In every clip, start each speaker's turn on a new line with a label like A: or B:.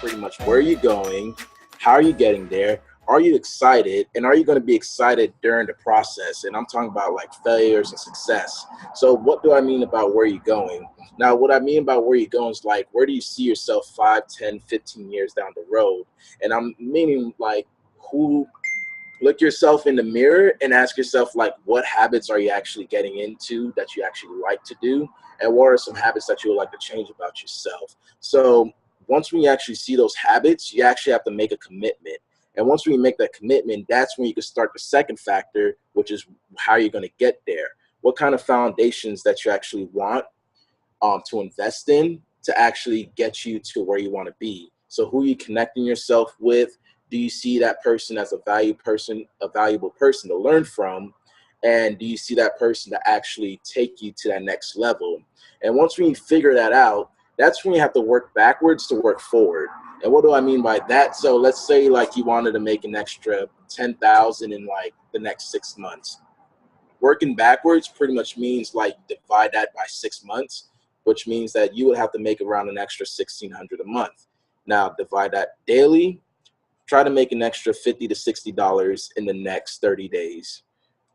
A: pretty much where are you going, how are you getting there, are you excited, and are you going to be excited during the process? And I'm talking about like failures and success. So what do I mean about where you're going? Now, what I mean about where you're going is like, where do you see yourself 5, 10, 15 years down the road? And I'm meaning like, who look yourself in the mirror and ask yourself, like, what habits are you actually getting into that you actually like to do? And what are some habits that you would like to change about yourself? So once we actually see those habits, you actually have to make a commitment. And once we make that commitment, that's when you can start the second factor, which is how you're going to get there. What kind of foundations that you actually want to invest in to actually get you to where you want to be. So who are you connecting yourself with? Do you see that person as a valuable person to learn from? And do you see that person to actually take you to that next level? And once we figure that out, that's when you have to work backwards to work forward. And what do I mean by that? So let's say like you wanted to make an extra 10,000 in like the next 6 months. Working backwards pretty much means like divide that by 6 months, which means that you would have to make around an extra 1,600 a month. Now divide that daily, try to make an extra $50 to $60 in the next 30 days,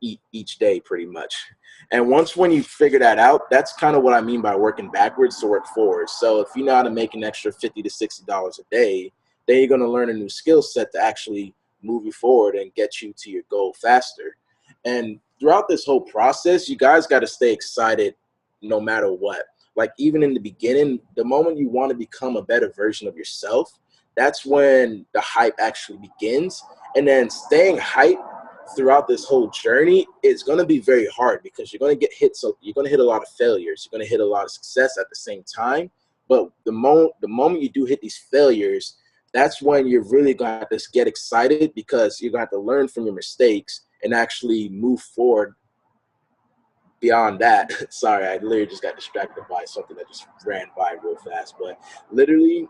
A: each day pretty much. And when you figure that out, that's kind of what I mean by working backwards to work forward. So if you know how to make an extra $50 to $60 a day, then you're going to learn a new skill set to actually move you forward and get you to your goal faster. And throughout this whole process, you guys got to stay excited no matter what. Like even in the beginning, the moment you want to become a better version of yourself, that's when the hype actually begins. And then staying hyped throughout this whole journey is going to be very hard because you're going to get hit. So you're going to hit a lot of failures. You're going to hit a lot of success at the same time. But the moment you do hit these failures, that's when you're really going to have to get excited because you're going to have to learn from your mistakes and actually move forward beyond that. Sorry, I literally just got distracted by something that just ran by real fast. But literally,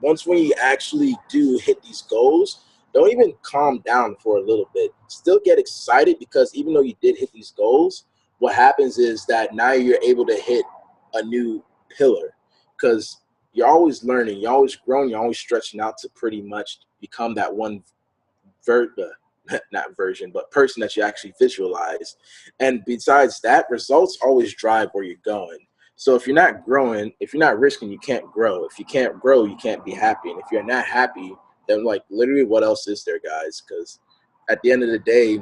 A: once when you actually do hit these goals, don't even calm down for a little bit. Still get excited because even though you did hit these goals, what happens is that now you're able to hit a new pillar because you're always learning, you're always growing, you're always stretching out to pretty much become that one not version, but person that you actually visualize. And besides that, results always drive where you're going. So if you're not growing, if you're not risking, you can't grow. If you can't grow, you can't be happy. And if you're not happy, then like literally what else is there, guys? Because at the end of the day,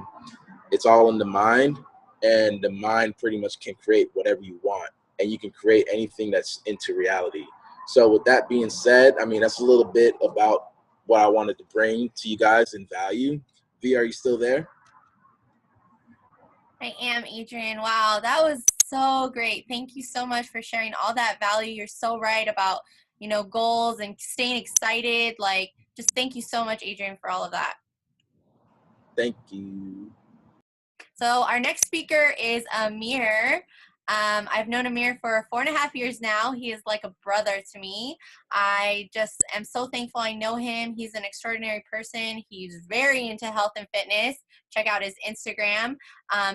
A: it's all in the mind, and the mind pretty much can create whatever you want, and you can create anything that's into reality. So with that being said, I mean, that's a little bit about what I wanted to bring to you guys in value. V, are you still there?
B: I am, Adrian. Wow, that was so great. Thank you so much for sharing all that value. You're so right about, goals and staying excited. Like, just thank you so much, Adrian, for all of that.
A: Thank you.
B: So our next speaker is Amir. I've known Amir for 4.5 years now. He is like a brother to me. I just am so thankful I know him. He's an extraordinary person. He's very into health and fitness. Check out his Instagram.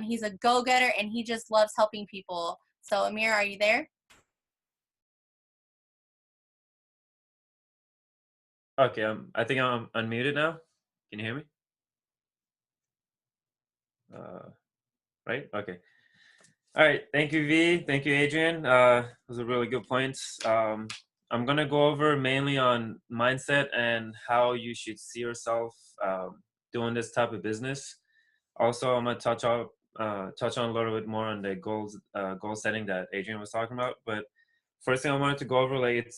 B: He's a go-getter and he just loves helping people. So Amir, are you there?
C: Okay, I think I'm unmuted now. Can you hear me? Right? Okay. All right. Thank you, V. Thank you, Adrian. Those are really good points. I'm going to go over mainly on mindset and how you should see yourself doing this type of business. Also, I'm going to touch on a little bit more on the goal setting that Adrian was talking about. But first thing I wanted to go over, like it's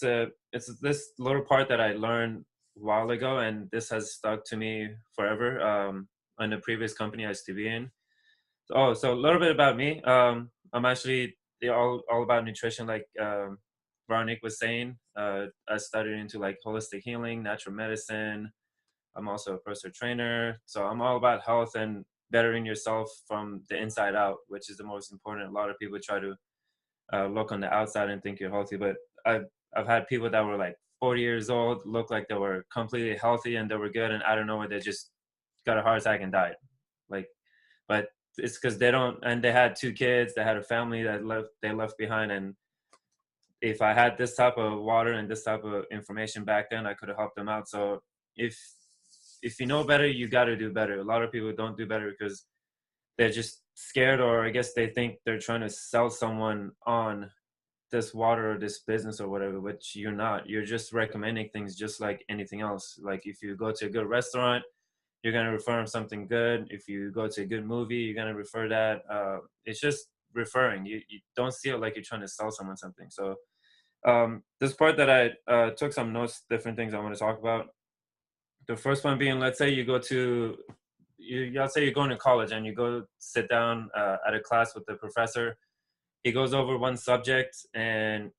C: this little part that I learned a while ago, and this has stuck to me forever. On the previous company I used to be in. So a little bit about me. I'm actually all about nutrition, like Veronique was saying. I studied into like holistic healing, natural medicine. I'm also a personal trainer. So I'm all about health and bettering yourself from the inside out, which is the most important. A lot of people try to look on the outside and think you're healthy, but I've had people that were like 40 years old, look like they were completely healthy and they were good, and I don't know where they just got a heart attack and died. But it's because they had 2 kids, they had a family that they left behind, and if I had this type of water and this type of information back then, I could have helped them out. So if you know better, you got to do better. A lot of people don't do better because they're just scared, or I guess they think they're trying to sell someone on this water or this business or whatever, which you're not. You're just recommending things just like anything else. Like if you go to a good restaurant, you're going to refer them something good. If you go to a good movie, you're going to refer that. It's just referring. You don't see it like you're trying to sell someone something. So this part that I took some notes, different things I want to talk about. The first one being, let's say you go to, let's say you're going to college and you go sit down at a class with the professor. He goes over one subject and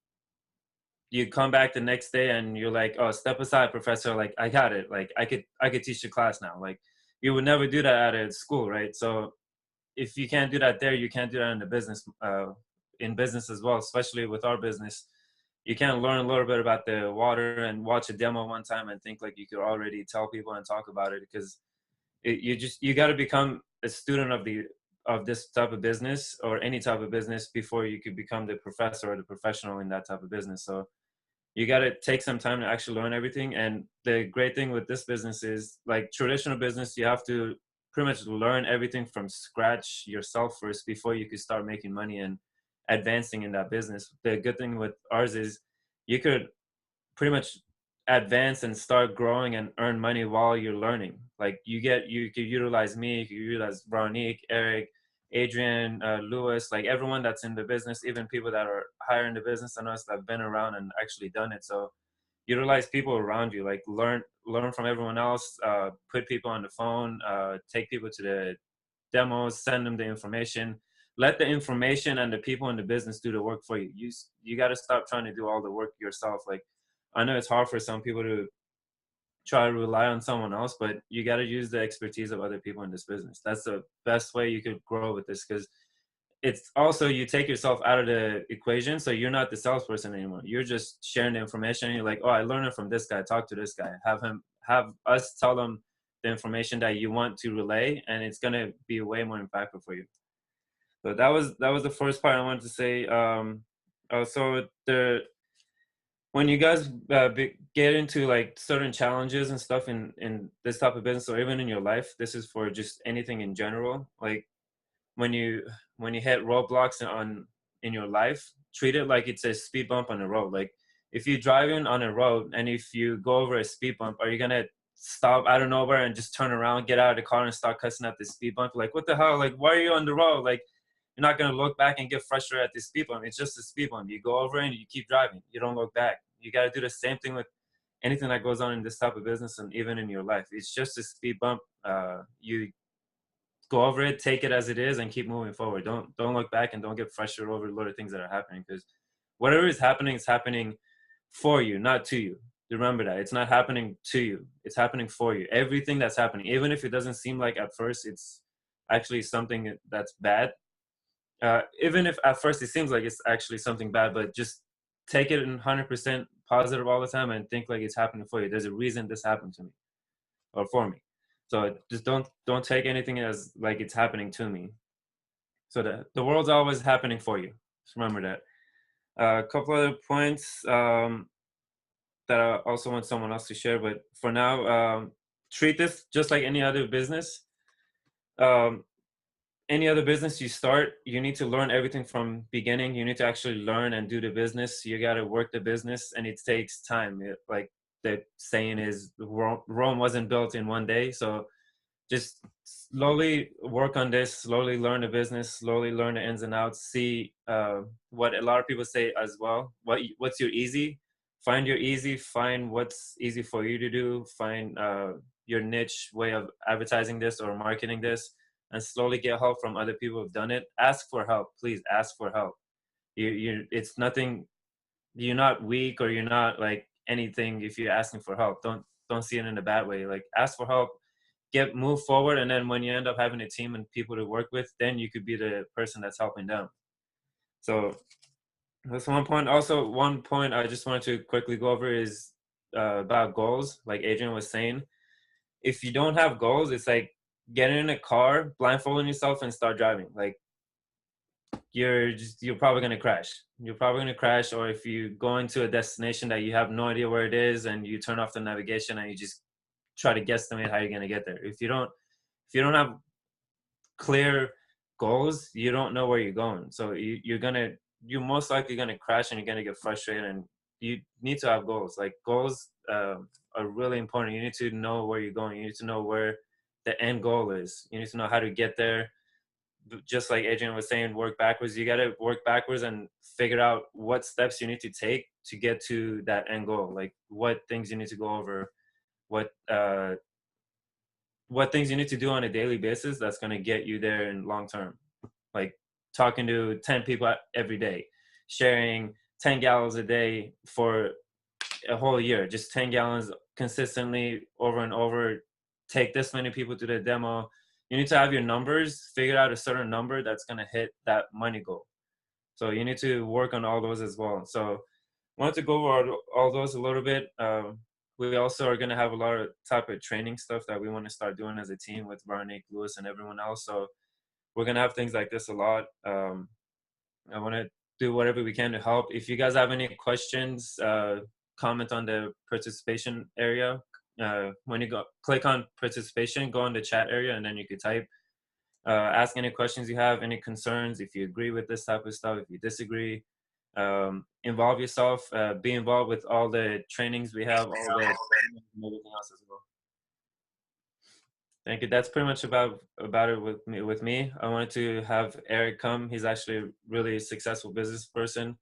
C: you come back the next day and you're like, oh, step aside, professor. Like, I got it. Like, I could teach the class now. Like, you would never do that at a school, right? So if you can't do that there, you can't do that in the business, in business as well, especially with our business. You can't learn a little bit about the water and watch a demo one time and think like you could already tell people and talk about it, because you got to become a student of this type of business or any type of business before you could become the professor or the professional in that type of business. So you got to take some time to actually learn everything. And the great thing with this business is, like traditional business, you have to pretty much learn everything from scratch yourself first before you could start making money and advancing in that business. The good thing with ours is you could pretty much advance and start growing and earn money while you're learning. Like you could utilize me, you could utilize Veronique, Eric, Adrian, Lewis, like everyone that's in the business, even people that are higher in the business than us that have been around and actually done it. So utilize people around you, like learn from everyone else, put people on the phone, take people to the demos, send them the information. Let the information and the people in the business do the work for you. You got to stop trying to do all the work yourself. Like, I know it's hard for some people to try to rely on someone else, but you got to use the expertise of other people in this business. That's the best way you could grow with this, because it's also, you take yourself out of the equation. So you're not the salesperson anymore. You're just sharing the information. And you're like, oh, I learned it from this guy. Talk to this guy. Have us tell them the information that you want to relay, and it's going to be way more impactful for you. So that was the first part I wanted to say. Also, when you guys get into like certain challenges and stuff in this type of business, or even in your life, this is for just anything in general. Like when you hit roadblocks in your life, treat it like it's a speed bump on the road. Like if you're driving on a road and if you go over a speed bump, are you gonna stop out of nowhere and just turn around, get out of the car and start cussing at the speed bump? Like, what the hell? Like, why are you on the road? Like, you're not going to look back and get frustrated at the speed bump. It's just a speed bump. You go over and you keep driving. You don't look back. You got to do the same thing with anything that goes on in this type of business and even in your life. It's just a speed bump. You go over it, take it as it is, and keep moving forward. Don't look back and don't get frustrated over a lot of things that are happening, because whatever is happening for you, not to you. Remember that. It's not happening to you. It's happening for you. Everything that's happening, even if it doesn't seem like at first it's actually something that's bad, even if at first it seems like it's actually something bad, but just take it in 100% positive all the time and think like it's happening for you. There's a reason this happened to me or for me. So just don't take anything as like it's happening to me. So the world's always happening for you. Just remember that. A couple other points that I also want someone else to share, but for now, treat this just like any other business. Any other business you start, you need to learn everything from beginning. You need to actually learn and do the business. You got to work the business, and it takes time. Like the saying is, Rome wasn't built in one day. So just slowly work on this, slowly learn the business, slowly learn the ins and outs. See what a lot of people say as well. What's your easy? Find your easy. Find what's easy for you to do. Find your niche way of advertising this or marketing this, and slowly get help from other people who've done it. Ask for help, please. Ask for help. It's nothing. You're not weak or you're not like anything if you're asking for help. Don't see it in a bad way. Like, ask for help, move forward, and then when you end up having a team and people to work with, then you could be the person that's helping them. So that's one point. Also, one point I just wanted to quickly go over is about goals. Like Adrian was saying, if you don't have goals, it's like getting in a car, blindfolding yourself, and start driving. Like, you're probably going to crash. You're probably going to crash. Or if you go into a destination that you have no idea where it is and you turn off the navigation and you just try to guesstimate how you're going to get there. If you don't have clear goals, you don't know where you're going. So you're most likely going to crash and you're going to get frustrated. And you need to have goals. Like goals are really important. You need to know where you're going. You need to know where the end goal is. You need to know how to get there. Just like Adrian was saying, work backwards. You got to work backwards and figure out what steps you need to take to get to that end goal. Like what things you need to go over, what things you need to do on a daily basis that's going to get you there in long term. Like talking to 10 people every day, sharing 10 gallons a day for a whole year, just 10 gallons consistently over and over. Take this many people to the demo. You need to have your numbers, figure out a certain number that's going to hit that money goal. So you need to work on all those as well. So I wanted to go over all those a little bit. We also are going to have a lot of type of training stuff that we want to start doing as a team with Veronique, Lewis, and everyone else. So we're going to have things like this a lot. I want to do whatever we can to help. If you guys have any questions, comment on the participation area. When you click on participation, go in the chat area, and then you could type. Ask any questions you have, any concerns, if you agree with this type of stuff, if you disagree. Involve yourself, be involved with all the trainings we have, all the and everything else as well. Thank you. That's pretty much about it with me. I wanted to have Eric come. He's actually a really successful business person.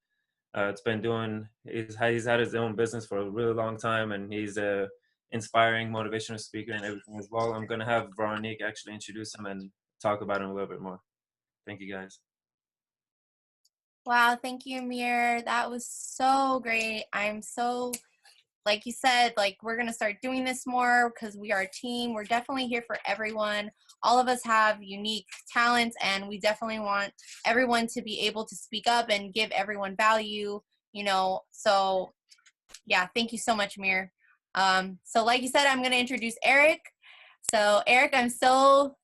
C: He's had his own business for a really long time, and he's a inspiring motivational speaker and everything as well. I'm going to have Veronique actually introduce him and talk about him a little bit more. Thank you, guys.
B: Wow, thank you, Amir. That was so great. I'm so, like you said, like we're going to start doing this more because we are a team. We're definitely here for everyone. All of us have unique talents, and we definitely want everyone to be able to speak up and give everyone value, you know. So yeah, thank you so much, Amir. So like you said, I'm going to introduce Eric. So Eric, I'm so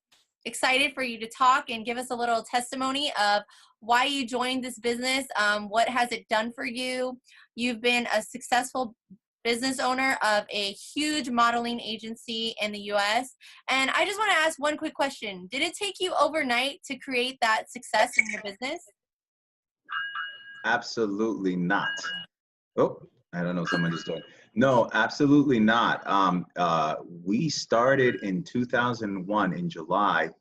B: excited for you to talk and give us a little testimony of why you joined this business. What has it done for you? You've been a successful business owner of a huge modeling agency in the US. And I just want to ask one quick question. Did it take you overnight to create that success in your business?
D: Absolutely not. Oh, I don't know, someone just joined. No, absolutely not. We started in 2001 in July,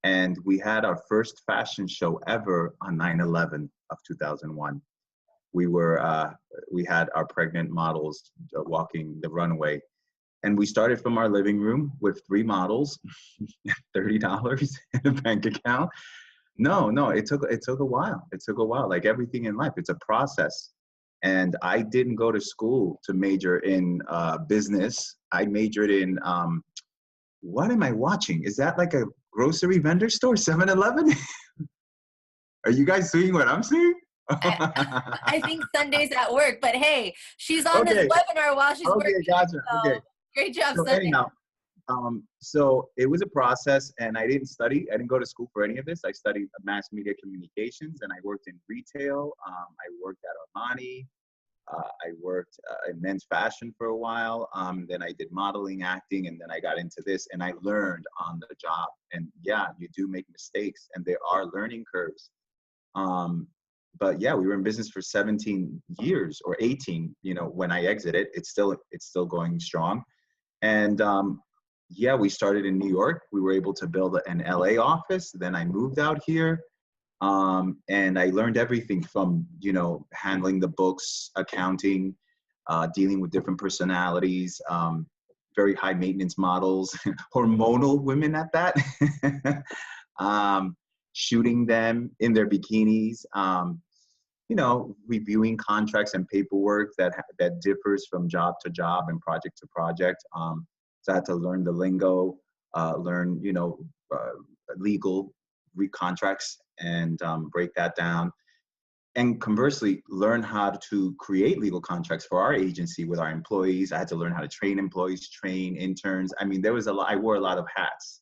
D: and we had our first fashion show ever on 9/11 of 2001. We had our pregnant models walking the runway, and we started from our living room with 3 models, $30 in a bank account. No, it took a while. It took a while. Like everything in life, it's a process. And I didn't go to school to major in business. I majored in, what am I watching? Is that like a grocery vendor store, 7-Eleven? Are you guys seeing what I'm seeing?
B: I think Sunday's at work, but hey, she's on this webinar while she's working.
D: Gotcha.
B: So
D: Okay.
B: Great job,
D: So
B: Sunday.
D: anyhow, so it was a process, and I didn't go to school for any of this. I studied mass media communications, and I worked in retail. I worked at Armani. I worked in men's fashion for a while. Then I did modeling, acting, and then I got into this, and I learned on the job. And yeah, you do make mistakes, and there are learning curves. But yeah, we were in business for 17 years or 18. You know, when I exited, it's still going strong. And yeah, we started in New York. We were able to build an LA office. Then I moved out here. And I learned everything from, you know, handling the books, accounting, dealing with different personalities, very high maintenance models, hormonal women at that, shooting them in their bikinis, you know, reviewing contracts and paperwork that differs from job to job and project to project. So I had to learn the lingo, learn, you know, legal contracts and break that down. And conversely, learn how to create legal contracts for our agency with our employees. I had to learn how to train employees, train interns. I mean, there was I wore a lot of hats.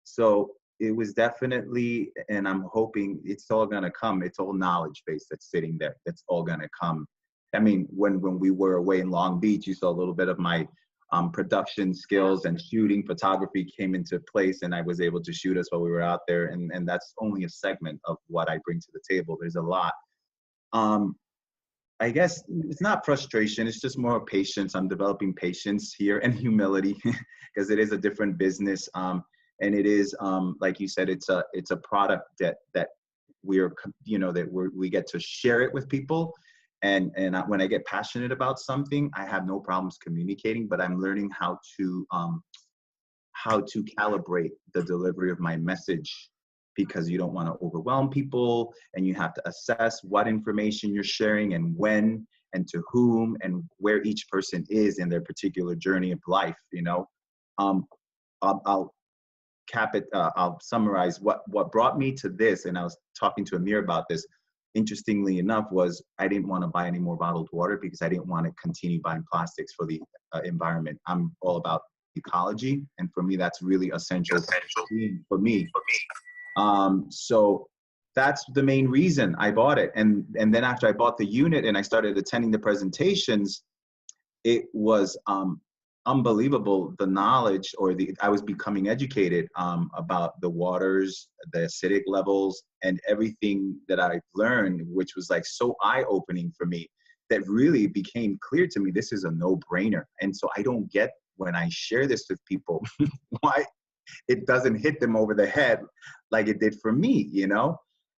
D: So it was definitely, and I'm hoping it's all gonna come. It's all knowledge base that's sitting there. That's all gonna come. I mean, when we were away in Long Beach, you saw a little bit of my production skills, and shooting photography came into place, and I was able to shoot us while we were out there. And that's only a segment of what I bring to the table. There's a lot. I guess it's not frustration, it's just more patience. I'm developing patience here, and humility, because it is a different business. And it is, like you said, it's a product that we're, that we get to share it with people. And when I get passionate about something, I have no problems communicating, but I'm learning how to calibrate the delivery of my message, because you don't want to overwhelm people, and you have to assess what information you're sharing and when and to whom and where each person is in their particular journey of life. I'll cap it. I'll summarize what brought me to this. And I was talking to Amir about this. Interestingly enough, was I didn't want to buy any more bottled water, because I didn't want to continue buying plastics for the environment. I'm all about ecology, and for me, that's really essential for me. So that's the main reason I bought it. And then after I bought the unit and I started attending the presentations, it was unbelievable, the knowledge, I was becoming educated about the waters, the acidic levels, and everything that I've learned, which was like so eye-opening for me, that really became clear to me, this is a no-brainer. And so I don't get, when I share this with people, why it doesn't hit them over the head like it did for me,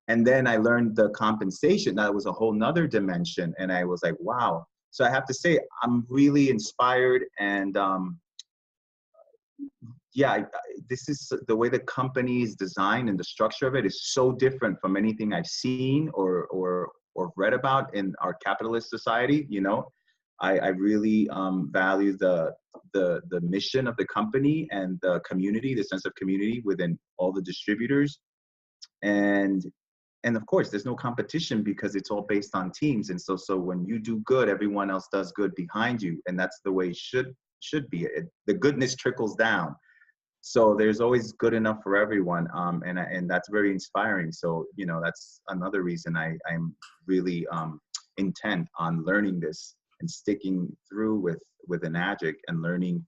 D: And then I learned the compensation. That was a whole nother dimension. And I was like, wow. So I have to say, I'm really inspired. And this is the way the company is designed, and the structure of it is so different from anything I've seen or read about in our capitalist society. I really value the mission of the company and the community, the sense of community within all the distributors. And of course, there's no competition, because it's all based on teams. And so when you do good, everyone else does good behind you. And that's the way it should be. The goodness trickles down. So there's always good enough for everyone. And that's very inspiring. So, that's another reason I'm really intent on learning this and sticking through with Enagic, and learning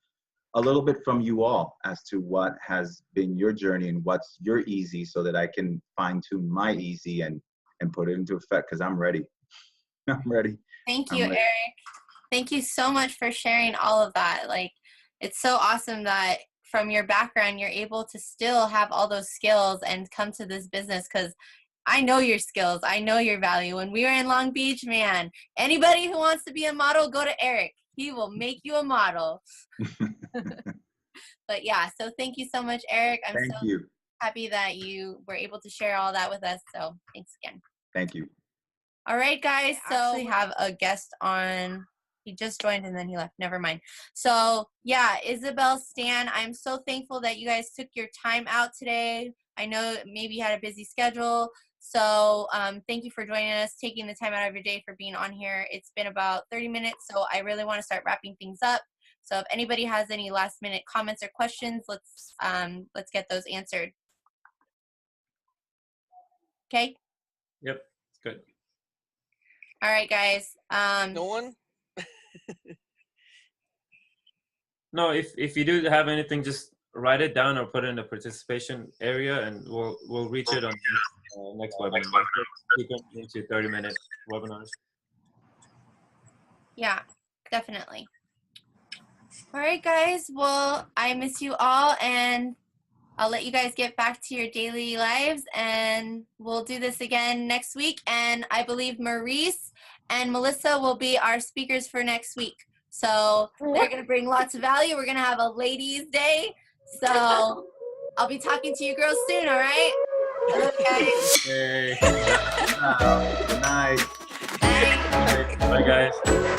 D: a little bit from you all as to what has been your journey and what's your easy, so that I can fine tune my easy and put it into effect, because I'm ready. I'm ready.
B: Thank you, Eric. Thank you so much for sharing all of that. Like, it's so awesome that from your background, you're able to still have all those skills and come to this business, because I know your skills. I know your value. When we were in Long Beach, man, anybody who wants to be a model, go to Eric. He will make you a model. But yeah, so thank you so much, Eric. I'm so happy that you were able to share all that with us. So thanks again.
D: Thank you.
B: All right, guys. So we have a guest on. He just joined and then he left. Never mind. So yeah, Isabel, Stan, I'm so thankful that you guys took your time out today. I know maybe you had a busy schedule. So thank you for joining us, taking the time out of your day for being on here. It's been about 30 minutes, so I really want to start wrapping things up. So if anybody has any last minute comments or questions, let's get those answered. Okay?
C: Yep, good.
B: All right, guys.
E: No one?
C: No, if you do have anything, just write it down or put it in the participation area, and we'll reach it on next webinar. We can into 30-minute webinars.
B: Yeah, definitely. All right, guys. Well, I miss you all, and I'll let you guys get back to your daily lives, and we'll do this again next week. And I believe Maurice and Melissa will be our speakers for next week. So they're going to bring lots of value. We're going to have a ladies' day. So I'll be talking to you girls soon, all right? I love you guys.
C: Hey.
D: Good night.
B: Bye.
C: Bye, guys.